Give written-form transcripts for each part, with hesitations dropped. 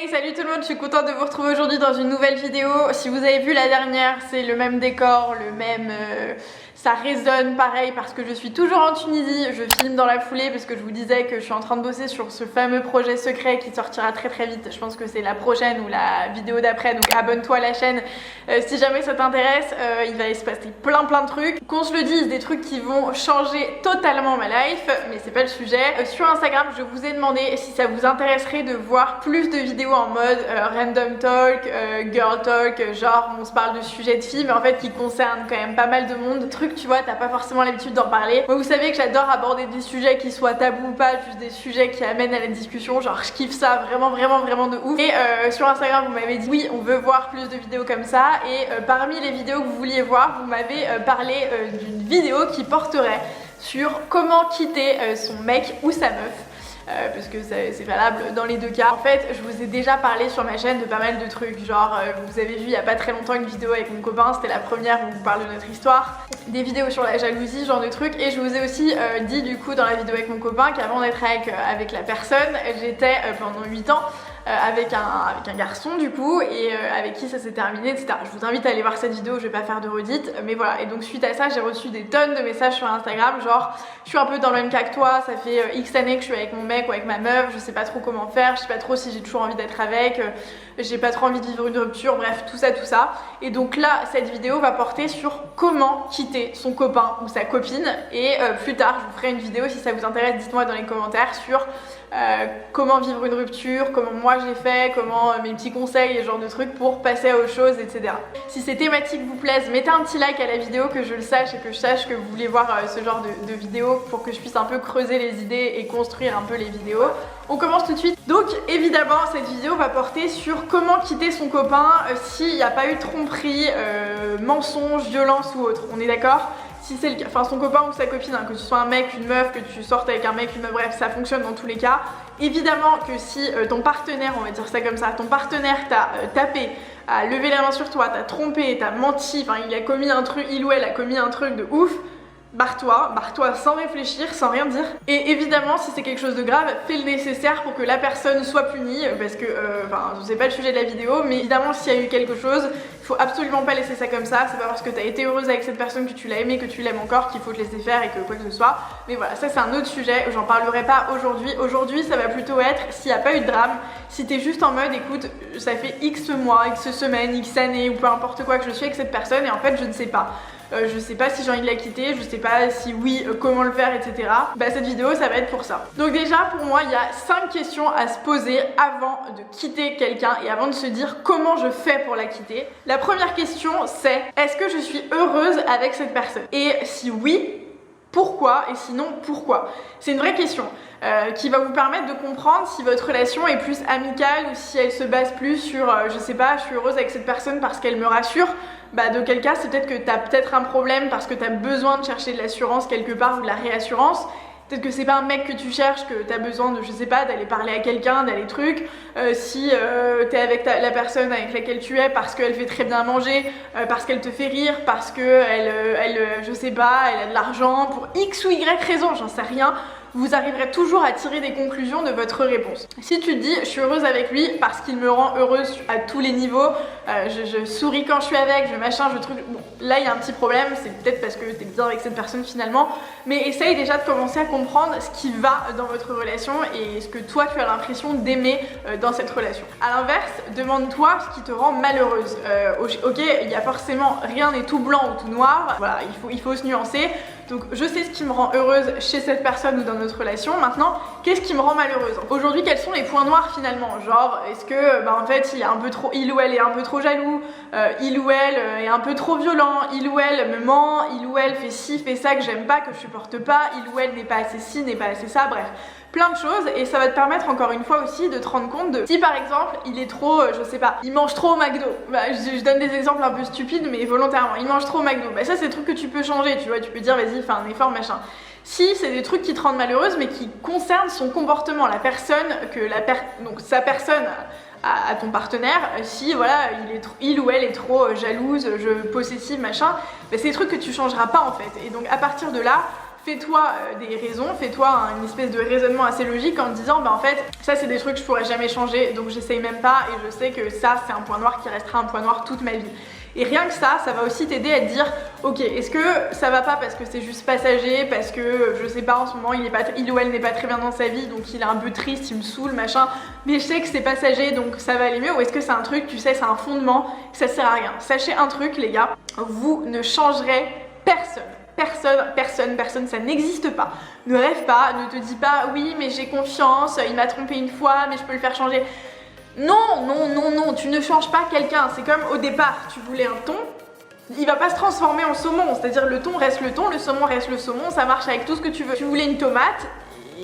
Hey, salut tout le monde, je suis contente de vous retrouver aujourd'hui dans une nouvelle vidéo. Si vous avez vu la dernière, c'est le même décor, le même... ça résonne pareil parce que je suis toujours en Tunisie. Je filme dans la foulée parce que je vous disais que je suis en train de bosser sur ce fameux projet secret qui sortira très vite. Je pense que c'est la prochaine ou la vidéo d'après, donc abonne-toi à la chaîne si jamais ça t'intéresse. Il va se passer plein de trucs. Qu'on se le dise, des trucs qui vont changer totalement ma life, mais c'est pas le sujet. Sur Instagram, je vous ai demandé si ça vous intéresserait de voir plus de vidéos en mode random talk, girl talk, genre on se parle de sujets de filles mais en fait qui concernent quand même pas mal de monde. Truc, tu vois, t'as pas forcément l'habitude d'en parler. Moi, vous savez que j'adore aborder des sujets qui soient tabous ou pas, juste des sujets qui amènent à la discussion, genre je kiffe ça vraiment de ouf. Et sur Instagram, vous m'avez dit oui, on veut voir plus de vidéos comme ça, et parmi les vidéos que vous vouliez voir, vous m'avez parlé d'une vidéo qui porterait sur comment quitter son mec ou sa meuf. Parce que c'est valable dans les deux cas. En fait, je vous ai déjà parlé sur ma chaîne de pas mal de trucs, genre vous avez vu il y a pas très longtemps une vidéo avec mon copain, c'était la première où on vous parle de notre histoire, des vidéos sur la jalousie, ce genre de trucs, et je vous ai aussi dit du coup dans la vidéo avec mon copain qu'avant d'être avec la personne, j'étais pendant 8 ans avec un garçon du coup, et avec qui ça s'est terminé, etc. Je vous invite à aller voir cette vidéo, je vais pas faire de redite, mais voilà. Et donc suite à ça, j'ai reçu des tonnes de messages sur Instagram, genre je suis un peu dans le même cas que toi, ça fait X années que je suis avec mon mec ou avec ma meuf, je sais pas trop comment faire, je sais pas trop si j'ai toujours envie d'être avec, j'ai pas trop envie de vivre une rupture, bref, tout ça. Et donc là, cette vidéo va porter sur comment quitter son copain ou sa copine, et plus tard, je vous ferai une vidéo si ça vous intéresse, dites-moi dans les commentaires sur comment vivre une rupture, comment moi j'ai fait, comment mes petits conseils et ce genre de trucs pour passer à autre chose, etc. Si ces thématiques vous plaisent, mettez un petit like à la vidéo, que je le sache et que je sache que vous voulez voir ce genre de vidéo pour que je puisse un peu creuser les idées et construire un peu les vidéos. On commence tout de suite. Donc évidemment, cette vidéo va porter sur comment quitter son copain s'il n'y a pas eu tromperie, mensonge, violence ou autre. On est d'accord ? Si c'est le cas, enfin son copain ou sa copine, hein, que tu sois un mec, une meuf, que tu sortes avec un mec, une meuf, bref, ça fonctionne dans tous les cas. Évidemment que si ton partenaire, on va dire ça comme ça, ton partenaire t'a tapé, a levé la main sur toi, t'a trompé, t'a menti, enfin il a commis un truc, il ou elle a commis un truc de ouf, barre-toi sans réfléchir, sans rien dire. Et évidemment, si c'est quelque chose de grave, fais le nécessaire pour que la personne soit punie, parce que, enfin, c'est pas le sujet de la vidéo, mais évidemment, s'il y a eu quelque chose, il faut absolument pas laisser ça comme ça. C'est pas parce que t'as été heureuse avec cette personne, que tu l'as aimée, que tu l'aimes encore, qu'il faut te laisser faire et que quoi que ce soit. Mais voilà, ça c'est un autre sujet, j'en parlerai pas aujourd'hui. Aujourd'hui, ça va plutôt être, s'il n'y a pas eu de drame, si t'es juste en mode, écoute, ça fait X mois, X semaines, X années, ou peu importe quoi que je suis avec cette personne, et en fait, je ne sais pas. Je sais pas si j'ai envie de la quitter, je sais pas si oui, comment le faire, etc. Bah cette vidéo, ça va être pour ça. Donc déjà, pour moi, il y a 5 questions à se poser avant de quitter quelqu'un et avant de se dire comment je fais pour la quitter. La première question, c'est est-ce que je suis heureuse avec cette personne? Et si oui, pourquoi? Et sinon, pourquoi? C'est une vraie question qui va vous permettre de comprendre si votre relation est plus amicale ou si elle se base plus sur, je sais pas, je suis heureuse avec cette personne parce qu'elle me rassure. Bah de quel cas c'est peut-être que t'as peut-être un problème parce que t'as besoin de chercher de l'assurance quelque part ou de la réassurance. Peut-être que c'est pas un mec que tu cherches, que t'as besoin de, je sais pas, d'aller parler à quelqu'un, d'aller truc. Si t'es avec la personne avec laquelle tu es parce qu'elle fait très bien manger, parce qu'elle te fait rire, parce que je sais pas, elle a de l'argent, pour X ou Y raison, j'en sais rien. Vous arriverez toujours à tirer des conclusions de votre réponse. Si tu te dis je suis heureuse avec lui parce qu'il me rend heureuse à tous les niveaux, je souris quand je suis avec, je machin, je truc, bon là il y a un petit problème, c'est peut-être parce que t'es bien avec cette personne finalement, mais essaye déjà de commencer à comprendre ce qui va dans votre relation et ce que toi tu as l'impression d'aimer dans cette relation. A l'inverse, demande-toi ce qui te rend malheureuse. Ok, il y a forcément, rien n'est tout blanc ou tout noir, voilà, il faut se nuancer. Donc je sais ce qui me rend heureuse chez cette personne ou dans notre relation. Maintenant, qu'est-ce qui me rend malheureuse? Aujourd'hui, quels sont les points noirs finalement? Genre, est-ce que en fait il ou elle est un peu trop jaloux, il ou elle est un peu trop violent, il ou elle me ment, il ou elle fait ci, fait ça que j'aime pas, que je supporte pas, il ou elle n'est pas assez ci, n'est pas assez ça, bref. Plein de choses, et ça va te permettre encore une fois aussi de te rendre compte de si par exemple il est trop, je sais pas, il mange trop au McDo. Bah, je donne des exemples un peu stupides mais volontairement, il mange trop au McDo. Bah ça c'est des trucs que tu peux changer, tu vois, tu peux dire vas-y fais un effort machin. Si c'est des trucs qui te rendent malheureuse mais qui concernent son comportement, la personne, donc sa personne à ton partenaire, si voilà il ou elle est trop jalouse, possessive machin, bah, c'est des trucs que tu changeras pas en fait. Et donc à partir de là, fais-toi des raisons, fais-toi une espèce de raisonnement assez logique en te disant bah en fait ça c'est des trucs que je pourrais jamais changer donc j'essaye même pas et je sais que ça c'est un point noir qui restera un point noir toute ma vie. Et rien que ça va aussi t'aider à te dire ok, est-ce que ça va pas parce que c'est juste passager, parce que je sais pas en ce moment il ou elle n'est pas très bien dans sa vie donc il est un peu triste, il me saoule machin, mais je sais que c'est passager donc ça va aller mieux, ou est-ce que c'est un truc, tu sais, c'est un fondement, ça sert à rien. Sachez un truc les gars, vous ne changerez personne, ça n'existe pas. Ne rêve pas, ne te dis pas oui mais j'ai confiance, il m'a trompé une fois mais je peux le faire changer. Non, tu ne changes pas quelqu'un. C'est comme au départ, tu voulais un thon, il va pas se transformer en saumon, c'est-à-dire le thon reste le thon, le saumon reste le saumon, ça marche avec tout ce que tu veux. Tu voulais une tomate,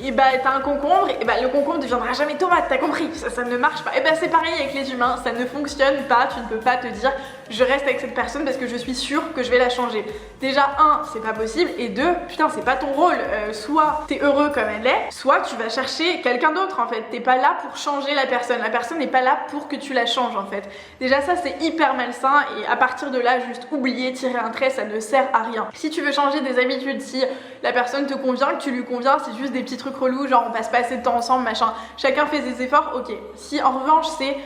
et bah t'as un concombre, et bah le concombre ne deviendra jamais tomate, t'as compris, ça ne marche pas. Et bah c'est pareil avec les humains, ça ne fonctionne pas, tu ne peux pas te dire je reste avec cette personne parce que je suis sûre que je vais la changer. Déjà un, c'est pas possible, et deux, putain c'est pas ton rôle, soit t'es heureux comme elle est, soit tu vas chercher quelqu'un d'autre en fait, t'es pas là pour changer la personne n'est pas là pour que tu la changes en fait. Déjà ça c'est hyper malsain, et à partir de là juste oublier, tirer un trait, ça ne sert à rien. Si tu veux changer des habitudes, si la personne te convient, que tu lui conviens, c'est juste des petits trucs relous, genre on passe pas assez de temps ensemble, machin, chacun fait des efforts, ok. Si en revanche c'est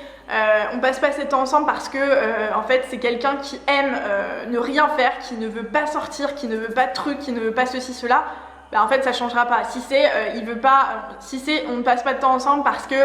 on passe pas assez de temps ensemble parce que en fait c'est quelqu'un qui aime ne rien faire, qui ne veut pas sortir, qui ne veut pas de trucs, qui ne veut pas ceci, cela, bah en fait ça changera pas. Si c'est il veut pas, si c'est on ne passe pas de temps ensemble parce que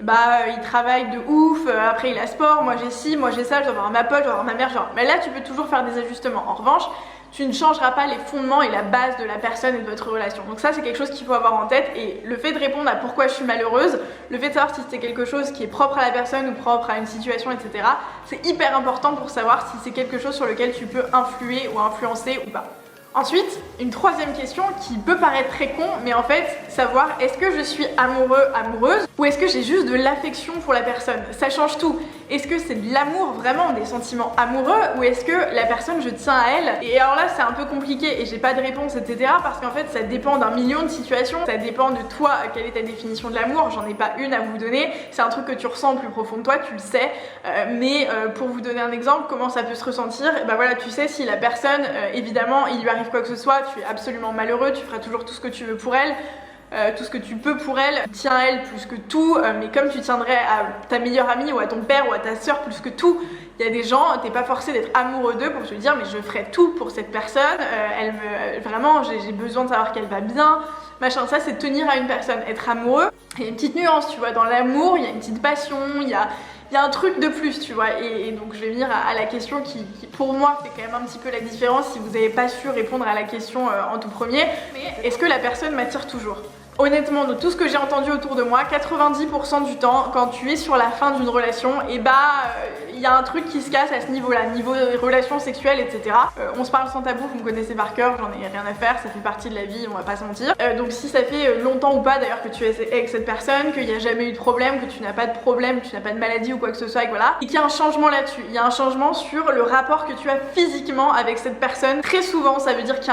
bah il travaille de ouf, après il a sport, moi j'ai ci, moi j'ai ça, je dois avoir ma pote, je dois avoir ma mère, genre, mais là tu peux toujours faire des ajustements. En revanche, tu ne changeras pas les fondements et la base de la personne et de votre relation. Donc ça c'est quelque chose qu'il faut avoir en tête, et le fait de répondre à pourquoi je suis malheureuse, le fait de savoir si c'est quelque chose qui est propre à la personne ou propre à une situation, etc. c'est hyper important pour savoir si c'est quelque chose sur lequel tu peux influer ou influencer ou pas. Ensuite, une troisième question qui peut paraître très con, mais en fait, savoir est-ce que je suis amoureux, amoureuse, ou est-ce que j'ai juste de l'affection pour la personne? Ça change tout. Est-ce que c'est de l'amour, vraiment, des sentiments amoureux, ou est-ce que la personne, je tiens à elle? Et alors là, c'est un peu compliqué et j'ai pas de réponse, etc. parce qu'en fait, ça dépend d'un million de situations. Ça dépend de toi, quelle est ta définition de l'amour. J'en ai pas une à vous donner. C'est un truc que tu ressens au plus profond de toi, tu le sais. Mais pour vous donner un exemple, comment ça peut se ressentir? Bah voilà, tu sais, si la personne, évidemment, il lui arrive quoi que ce soit, tu es absolument malheureux, tu feras toujours tout ce que tu veux pour elle. Tout ce que tu peux pour elle, tiens à elle plus que tout, mais comme tu tiendrais à ta meilleure amie ou à ton père ou à ta soeur plus que tout. Il y a des gens, t'es pas forcé d'être amoureux d'eux pour te dire mais je ferai tout pour cette personne, vraiment j'ai besoin de savoir qu'elle va bien, machin. Ça c'est tenir à une personne. Être amoureux, il y a une petite nuance, tu vois, dans l'amour, il y a une petite passion, il y a un truc de plus, tu vois, et donc je vais venir à la question qui pour moi fait quand même un petit peu la différence si vous n'avez pas su répondre à la question en tout premier. Mais est-ce que la personne m'attire toujours? Honnêtement, de tout ce que j'ai entendu autour de moi, 90% du temps, quand tu es sur la fin d'une relation, et il y a un truc qui se casse à ce niveau-là, niveau des relations sexuelles, etc. On se parle sans tabou, vous me connaissez par cœur, j'en ai rien à faire, ça fait partie de la vie, on va pas se mentir. Donc si ça fait longtemps ou pas d'ailleurs que tu es avec cette personne, qu'il n'y a jamais eu de problème, que tu n'as pas de problème, que tu n'as pas de maladie ou quoi que ce soit, et voilà, et qu'il y a un changement là-dessus, il y a un changement sur le rapport que tu as physiquement avec cette personne. Très souvent, ça veut dire qu'il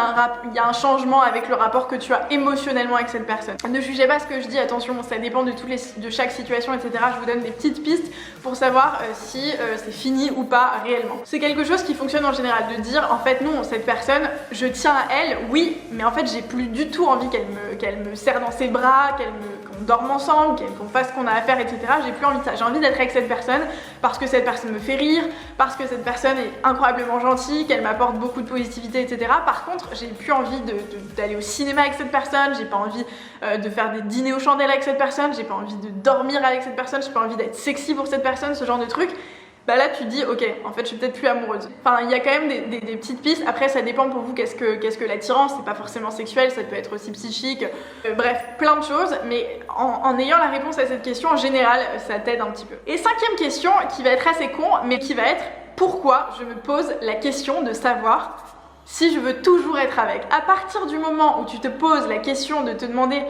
y a un changement avec le rapport que tu as émotionnellement avec cette personne. Ne jugez pas ce que je dis, attention, ça dépend de chaque situation, etc. Je vous donne des petites pistes pour savoir si c'est fini ou pas réellement. C'est quelque chose qui fonctionne en général, de dire en fait non, cette personne, je tiens à elle, oui, mais en fait j'ai plus du tout envie qu'elle me serre dans ses bras, qu'on dorme ensemble, qu'on fasse ce qu'on a à faire, etc. J'ai plus envie de ça. J'ai envie d'être avec cette personne parce que cette personne me fait rire, parce que cette personne est incroyablement gentille, qu'elle m'apporte beaucoup de positivité, etc. Par contre, j'ai plus envie d'aller au cinéma avec cette personne, j'ai pas envie de faire des dîners aux chandelles avec cette personne, j'ai pas envie de dormir avec cette personne, j'ai pas envie d'être sexy pour cette personne, ce genre de truc. Bah là tu te dis ok, en fait je suis peut-être plus amoureuse. Enfin il y a quand même des petites pistes. Après ça dépend pour vous qu'est-ce que l'attirance, c'est pas forcément sexuel, ça peut être aussi psychique, bref plein de choses, mais en ayant la réponse à cette question en général ça t'aide un petit peu. Et cinquième question qui va être assez con mais qui va être pourquoi je me pose la question de savoir si je veux toujours être avec. À partir du moment où tu te poses la question de te demander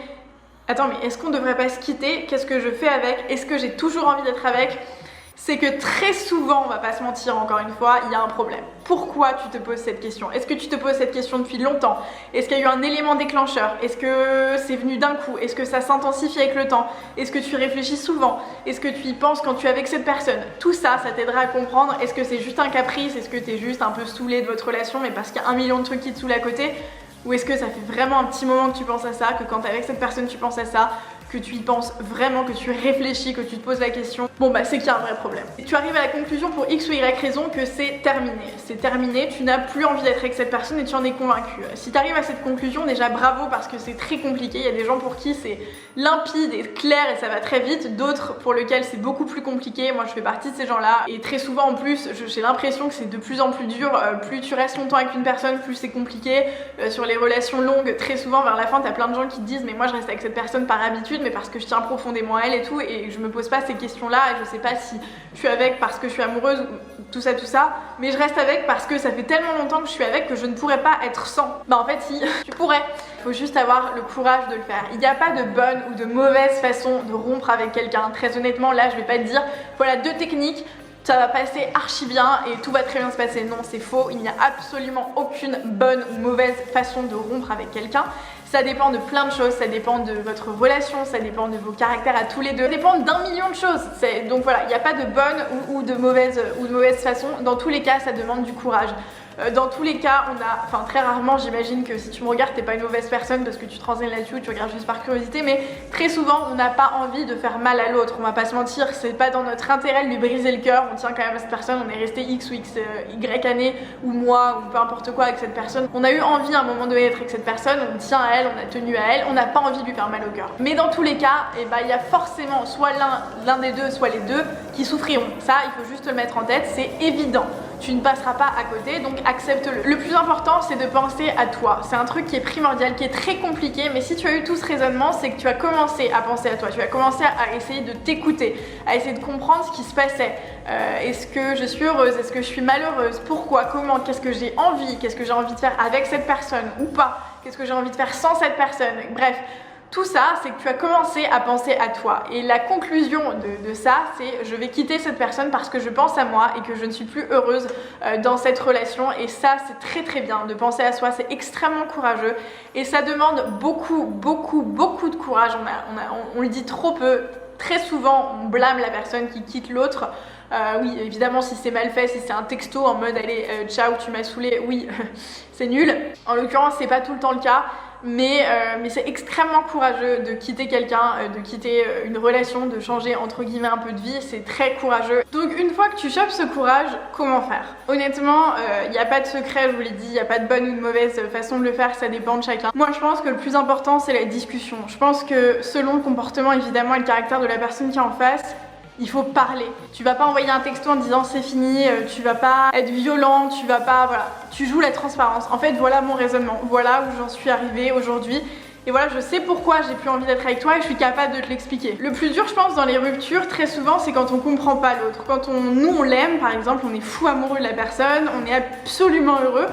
attends mais est-ce qu'on devrait pas se quitter, qu'est-ce que je fais avec, est-ce que j'ai toujours envie d'être avec, c'est que très souvent, on va pas se mentir encore une fois, il y a un problème. Pourquoi tu te poses cette question? Est-ce que tu te poses cette question depuis longtemps? Est-ce qu'il y a eu un élément déclencheur? Est-ce que c'est venu d'un coup? Est-ce que ça s'intensifie avec le temps? Est-ce que tu y réfléchis souvent? Est-ce que tu y penses quand tu es avec cette personne? Tout ça, ça t'aidera à comprendre. Est-ce que c'est juste un caprice? Est-ce que tu es juste un peu saoulé de votre relation mais parce qu'il y a un million de trucs qui te saoulent à côté? Ou est-ce que ça fait vraiment un petit moment que tu penses à ça, que quand t'es avec cette personne tu penses à ça, que tu y penses vraiment, que tu réfléchis, que tu te poses la question, bon bah c'est qu'il y a un vrai problème. Et tu arrives à la conclusion pour X ou Y raison que c'est terminé. C'est terminé, tu n'as plus envie d'être avec cette personne et tu en es convaincu. Si tu arrives à cette conclusion, déjà bravo parce que c'est très compliqué. Il y a des gens pour qui c'est limpide et clair et ça va très vite, d'autres pour lesquels c'est beaucoup plus compliqué. Moi je fais partie de ces gens-là et très souvent en plus j'ai l'impression que c'est de plus en plus dur. Plus tu restes longtemps avec une personne, plus c'est compliqué. Sur les relations longues, très souvent vers la fin t'as plein de gens qui te disent mais moi je reste avec cette personne par habitude, mais parce que je tiens profondément à elle et tout, et je me pose pas ces questions là et je sais pas si je suis avec parce que je suis amoureuse ou tout ça, mais je reste avec parce que ça fait tellement longtemps que je suis avec que je ne pourrais pas être sans. Bah en fait si, tu pourrais. Il faut juste avoir le courage de le faire. Il n'y a pas de bonne ou de mauvaise façon de rompre avec quelqu'un. Très honnêtement là je vais pas te dire voilà 2 techniques, ça va passer archi bien et tout va très bien se passer. Non, c'est faux, il n'y a absolument aucune bonne ou mauvaise façon de rompre avec quelqu'un. Ça dépend de plein de choses, ça dépend de votre relation, ça dépend de vos caractères à tous les deux, ça dépend d'un million de choses. Donc voilà, il n'y a pas de bonne ou de mauvaise façon. Dans tous les cas, ça demande du courage. Dans tous les cas, enfin très rarement, j'imagine que si tu me regardes, t'es pas une mauvaise personne parce que tu te renseignes là-dessus, tu regardes juste par curiosité, mais très souvent, on n'a pas envie de faire mal à l'autre. On va pas se mentir, c'est pas dans notre intérêt de lui briser le cœur. On tient quand même à cette personne, on est resté X ou Y années ou mois ou peu importe quoi avec cette personne. On a eu envie à un moment donné d'être avec cette personne, on tient à elle, on a tenu à elle, on n'a pas envie de lui faire mal au cœur. Mais dans tous les cas, il y a forcément soit l'un des deux, soit les deux qui souffriront. Ça, il faut juste le mettre en tête, c'est évident. Tu ne passeras pas à côté, donc accepte-le. Le plus important, c'est de penser à toi. C'est un truc qui est primordial, qui est très compliqué, mais si tu as eu tout ce raisonnement, c'est que tu as commencé à penser à toi. Tu as commencé à essayer de t'écouter, à essayer de comprendre ce qui se passait. Est-ce que je suis heureuse? Est-ce que je suis malheureuse? Pourquoi? Comment? Qu'est-ce que j'ai envie? Qu'est-ce que j'ai envie de faire avec cette personne ou pas? Qu'est-ce que j'ai envie de faire sans cette personne? Bref. Tout ça, c'est que tu as commencé à penser à toi. Et la conclusion de ça, c'est je vais quitter cette personne parce que je pense à moi et que je ne suis plus heureuse dans cette relation. Et ça, c'est très très bien de penser à soi. C'est extrêmement courageux et ça demande beaucoup de courage. On le dit trop peu. Très souvent, on blâme la personne qui quitte l'autre. Oui, évidemment, si c'est mal fait, si c'est un texto en mode allez, ciao, tu m'as saoulé, oui, c'est nul. En l'occurrence, c'est pas tout le temps le cas. Mais c'est extrêmement courageux de quitter quelqu'un, de quitter une relation, de changer entre guillemets un peu de vie, c'est très courageux. Donc une fois que tu chopes ce courage, comment faire? Honnêtement, il n'y a pas de secret, je vous l'ai dit, il n'y a pas de bonne ou de mauvaise façon de le faire, ça dépend de chacun. Moi je pense que le plus important c'est la discussion. Je pense que selon le comportement évidemment et le caractère de la personne qui est en face, il faut parler. Tu vas pas envoyer un texto en disant c'est fini, tu vas pas être violent, tu vas pas, voilà, tu joues la transparence. En fait, voilà mon raisonnement, voilà où j'en suis arrivée aujourd'hui. Et voilà, je sais pourquoi j'ai plus envie d'être avec toi et je suis capable de te l'expliquer. Le plus dur, je pense, dans les ruptures, très souvent, c'est quand on comprend pas l'autre. Quand nous, on l'aime, par exemple, on est fou amoureux de la personne, on est absolument heureux.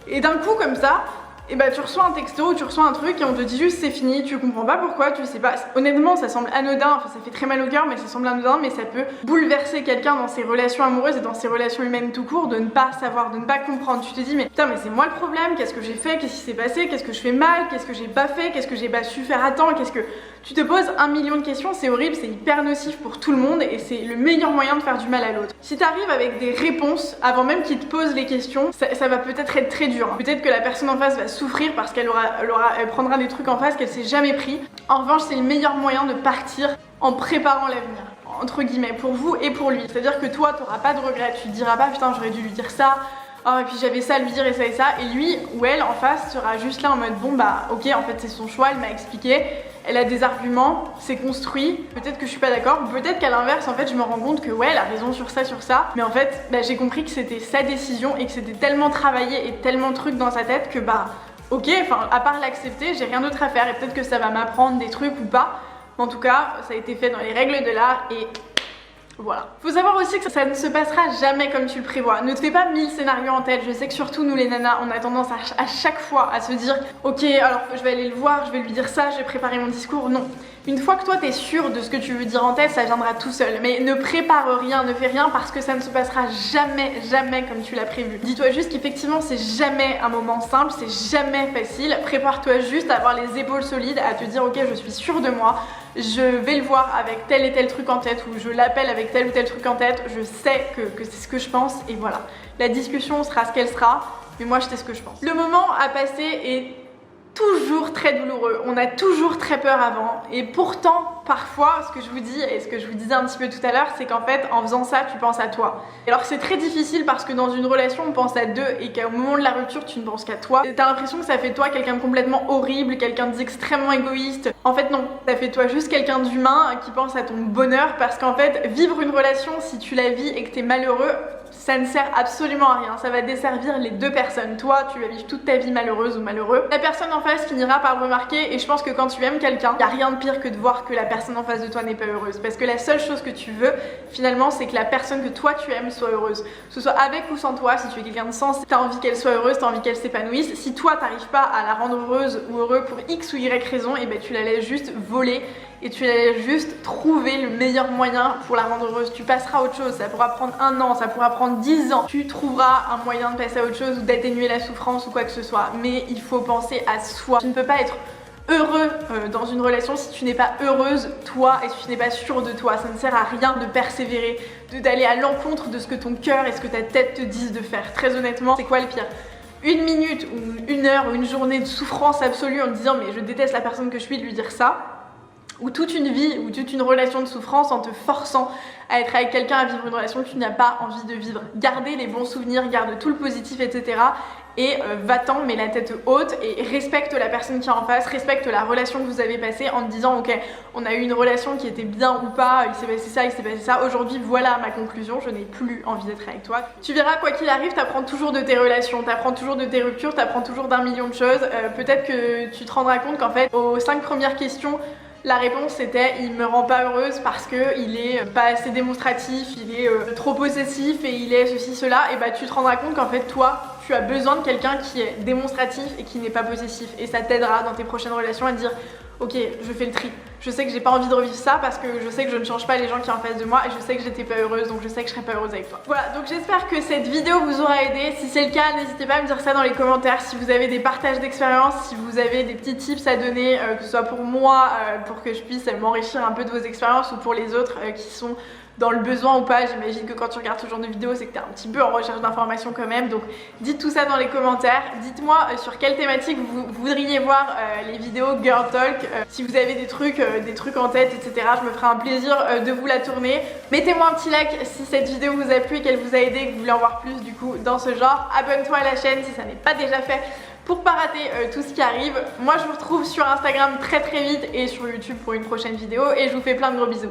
Et d'un coup, comme ça, et bah tu reçois un texto, tu reçois un truc et on te dit juste c'est fini, tu comprends pas pourquoi, tu sais pas. Honnêtement, ça semble anodin, enfin ça fait très mal au cœur, mais ça semble anodin, mais ça peut bouleverser quelqu'un dans ses relations amoureuses et dans ses relations humaines tout court, de ne pas savoir, de ne pas comprendre. Tu te dis mais putain, mais c'est moi le problème, qu'est-ce que j'ai fait, qu'est-ce qui s'est passé, qu'est-ce que je fais mal, qu'est-ce que j'ai pas fait, qu'est-ce que j'ai pas su faire à temps, qu'est-ce que. Tu te poses 1 million de questions, c'est horrible, c'est hyper nocif pour tout le monde et c'est le meilleur moyen de faire du mal à l'autre. Si t'arrives avec des réponses avant même qu'il te pose les questions, ça va peut-être être très dur. Peut-être que la personne en face va souffrir parce qu'elle elle prendra des trucs en face qu'elle s'est jamais pris. En revanche, c'est le meilleur moyen de partir en préparant l'avenir, entre guillemets, pour vous et pour lui. C'est-à-dire que toi, t'auras pas de regrets, tu te diras pas putain j'aurais dû lui dire ça. Oh, et puis j'avais ça à lui dire et ça, et lui ou elle en face sera juste là en mode bon bah ok, en fait c'est son choix, elle m'a expliqué, elle a des arguments, c'est construit, peut-être que je suis pas d'accord, peut-être qu'à l'inverse en fait je me rends compte que ouais elle a raison sur ça, mais en fait bah, j'ai compris que c'était sa décision et que c'était tellement travaillé et tellement de trucs dans sa tête que bah ok, enfin à part l'accepter j'ai rien d'autre à faire et peut-être que ça va m'apprendre des trucs ou pas, mais en tout cas ça a été fait dans les règles de l'art et voilà. Faut savoir aussi que ça ne se passera jamais comme tu le prévois. Ne te fais pas 1000 scénarios en tête. Je sais que surtout nous les nanas, on a tendance à chaque fois à se dire ok, alors je vais aller le voir, je vais lui dire ça, je vais préparer mon discours. Non. Une fois que toi t'es sûr de ce que tu veux dire en tête, ça viendra tout seul. Mais ne prépare rien, ne fais rien parce que ça ne se passera jamais comme tu l'as prévu. Dis-toi juste qu'effectivement c'est jamais un moment simple, c'est jamais facile. Prépare-toi juste à avoir les épaules solides, à te dire ok, je suis sûre de moi, je vais le voir avec tel et tel truc en tête ou je l'appelle avec tel ou tel truc en tête, je sais que c'est ce que je pense et voilà. La discussion sera ce qu'elle sera, mais moi je sais ce que je pense. Le moment à passer est toujours très douloureux, on a toujours très peur avant et pourtant parfois ce que je vous dis et ce que je vous disais un petit peu tout à l'heure c'est qu'en fait en faisant ça tu penses à toi. Et alors c'est très difficile parce que dans une relation on pense à deux et qu'au moment de la rupture tu ne penses qu'à toi. T'as l'impression que ça fait toi quelqu'un de complètement horrible, quelqu'un d'extrêmement égoïste. En fait non, ça fait toi juste quelqu'un d'humain qui pense à ton bonheur parce qu'en fait vivre une relation si tu la vis et que t'es malheureux ça ne sert absolument à rien, ça va desservir les deux personnes. Toi, tu vas vivre toute ta vie malheureuse ou malheureux. La personne en face finira par le remarquer et je pense que quand tu aimes quelqu'un, il n'y a rien de pire que de voir que la personne en face de toi n'est pas heureuse. Parce que la seule chose que tu veux, finalement, c'est que la personne que toi tu aimes soit heureuse. Que ce soit avec ou sans toi, si tu es quelqu'un de sens, t'as envie qu'elle soit heureuse, t'as envie qu'elle s'épanouisse. Si toi, t'arrives pas à la rendre heureuse ou heureux pour X ou Y raison, et ben tu la laisses juste voler. Et tu allais juste trouver le meilleur moyen pour la rendre heureuse. Tu passeras à autre chose, ça pourra prendre 1 an, ça pourra prendre 10 ans. Tu trouveras un moyen de passer à autre chose ou d'atténuer la souffrance ou quoi que ce soit. Mais il faut penser à soi. Tu ne peux pas être heureux dans une relation si tu n'es pas heureuse toi et si tu n'es pas sûre de toi. Ça ne sert à rien de persévérer, d'aller à l'encontre de ce que ton cœur et ce que ta tête te disent de faire. Très honnêtement, c'est quoi le pire ? 1 minute ou 1 heure ou une journée de souffrance absolue en te disant mais je déteste la personne que je suis, de lui dire ça, ou toute une vie ou toute une relation de souffrance en te forçant à être avec quelqu'un, à vivre une relation que tu n'as pas envie de vivre. Gardez les bons souvenirs, garde tout le positif, etc. Et va-t'en, mets la tête haute et respecte la personne qui est en face, respecte la relation que vous avez passée en te disant ok, on a eu une relation qui était bien ou pas, il s'est passé ça, il s'est passé ça, aujourd'hui voilà ma conclusion, je n'ai plus envie d'être avec toi. Tu verras, quoi qu'il arrive, t'apprends toujours de tes relations, t'apprends toujours de tes ruptures, t'apprends toujours d'un million de choses. Peut-être que tu te rendras compte qu'en fait, aux 5 premières questions, la réponse c'était il me rend pas heureuse parce que il est pas assez démonstratif, il est trop possessif et il est ceci, cela. Et bah tu te rendras compte qu'en fait toi tu as besoin de quelqu'un qui est démonstratif et qui n'est pas possessif. Et ça t'aidera dans tes prochaines relations à te dire ok, je fais le tri. Je sais que j'ai pas envie de revivre ça parce que je sais que je ne change pas les gens qui sont en face de moi et je sais que j'étais pas heureuse, donc je sais que je serai pas heureuse avec toi. Voilà, donc j'espère que cette vidéo vous aura aidé. Si c'est le cas, n'hésitez pas à me dire ça dans les commentaires. Si vous avez des partages d'expérience, si vous avez des petits tips à donner, que ce soit pour moi, pour que je puisse m'enrichir un peu de vos expériences ou pour les autres qui sont dans le besoin ou pas. J'imagine que quand tu regardes ce genre de vidéo, c'est que tu es un petit peu en recherche d'informations quand même. Donc dites tout ça dans les commentaires. Dites-moi sur quelle thématique vous voudriez voir les vidéos Girl Talk. Si vous avez des trucs en tête, etc. Je me ferai un plaisir de vous la tourner. Mettez-moi un petit like si cette vidéo vous a plu et qu'elle vous a aidé, que vous voulez en voir plus du coup dans ce genre. Abonne-toi à la chaîne si ça n'est pas déjà fait pour pas rater tout ce qui arrive. Moi je vous retrouve sur Instagram très vite et sur YouTube pour une prochaine vidéo et je vous fais plein de gros bisous.